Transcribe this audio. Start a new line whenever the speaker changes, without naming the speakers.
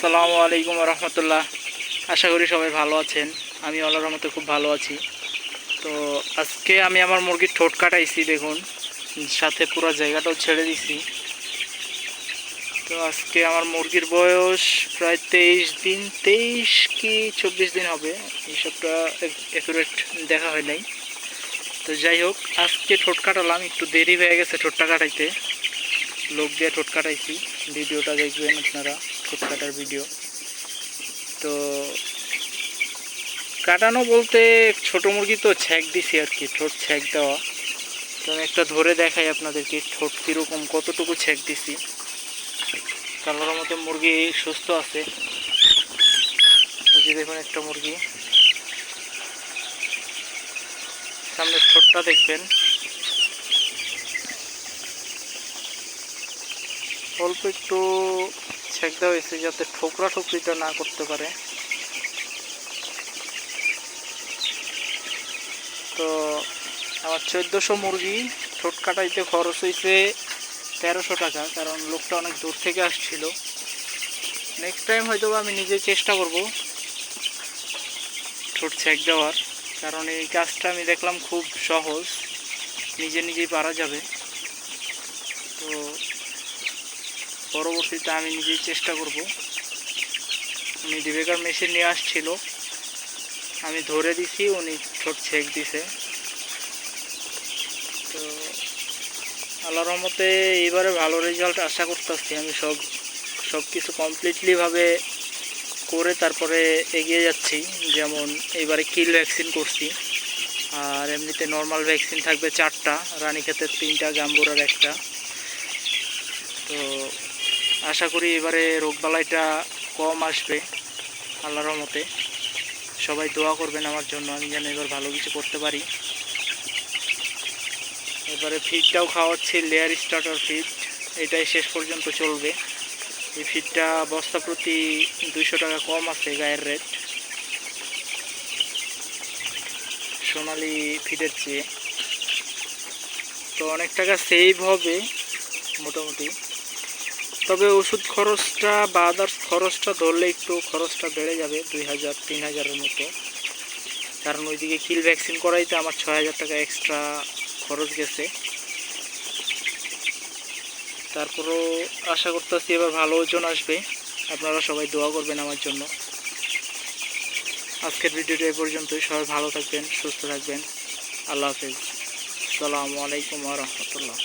আসসালামু আলাইকুম রহমতুল্লাহ। আশা করি সবাই ভালো আছেন। আমি আল্লাহর রহমতে খুব ভালো আছি। তো আজকে আমি আমার মুরগির ঠোঁট কাটাইছি, দেখুন, সাথে পুরো জায়গাটাও ছেড়ে দিছি। তো আজকে আমার মুরগির বয়স প্রায় 23 দিন, 23 কি 24 দিন হবে, এইসবটা অ্যাকুরেট দেখা হয় নাই। তো যাই হোক, আজকে ঠোঁট কাটালাম, একটু দেরি হয়ে গেছে ঠোঁটটা কাটাইতে। লোক দিয়ে ঠোঁট কাটাইছি, ভিডিওটা দেখবেন আপনারা, ঠোঁট কাটার ভিডিও। তো কাটানো বলতে ছোট মুরগি তো ছ্যাঁক দিছি আর কি, ঠোঁট ছ্যাঁক দেওয়া। তো আমি একটা ধরে দেখাই আপনাদেরকে ঠোঁট কীরকম, কতটুকু ছ্যাঁক দিছি। কালোর মতো মুরগি সুস্থ আছে, এই যে দেখুন একটা মুরগি, সামনে ঠোঁটটা দেখবেন। অল্প একটু ছ্যাঁক দেওয়া হয়েছে যাতে ঠোকরা ঠোকরিটা না করতে পারে। তো আমার 1400 মুরগি ঠোঁট কাটাইতে খরচ হয়েছে 1300 টাকা, কারণ লোকটা অনেক দূর থেকে আসছিল। নেক্সট টাইম হয়তো আমি নিজে চেষ্টা করব ঠোঁট ছ্যাঁক দেওয়ার, কারণ এই কাজটা আমি দেখলাম খুব সহজ, নিজে নিজেই পারা যাবে। তো পরবর্তীতে আমি নিজেই চেষ্টা করব। উনি ডিবেকার মেশিন নিয়ে আসছিল, আমি ধরে দিছি, উনি ঠোঁট ছ্যাঁক দিছে। তো আল্লাহর রহমতে এবারে ভালো রেজাল্ট আশা করতেছি। আমি সব কিছু কমপ্লিটলিভাবে করে তারপরে এগিয়ে যাচ্ছি। যেমন এবারে কিল ভ্যাকসিন করছি, আর এমনিতে নর্মাল ভ্যাকসিন থাকবে 4টা, রানীক্ষেতের 3টা, গাম্বুরার 1টা। তো আশা করি এবারে রোগবালাইটা কম আসবে আল্লাহর রহমতে। সবাই দোয়া করবেন আমার জন্য, আমি যেন এবার ভালো কিছু করতে পারি। এবারে ফিডটাও খাওয়াচ্ছি, লেয়ার স্টার্টার ফিড, এটাই শেষ পর্যন্ত চলবে। এই ফিডটা বস্তা প্রতি 200 টাকা কম আছে গায়ের রেট সোনালি ফিডের চেয়ে। তো অনেক টাকা সেভ হবে মোটামুটি। তবে ওষুধ খরচটা বা আদার্স খরচটা ধরলে একটু খরচটা বেড়ে যাবে, 2000-3000-এর মতো। কারণ ওইদিকে কিল ভ্যাকসিন করাইতে আমার 6000 টাকা এক্সট্রা খরচ গেছে। তারপরও আশা করতেছি এবার ভালো ওজন আসবে। আপনারা সবাই দোয়া করবেন আমার জন্য। আজকের ভিডিওটা এই পর্যন্তই। সবাই ভালো থাকবেন, সুস্থ থাকবেন। আল্লাহ হাফেজ। আসসালামু আলাইকুম ওয়া রাহমাতুল্লাহ।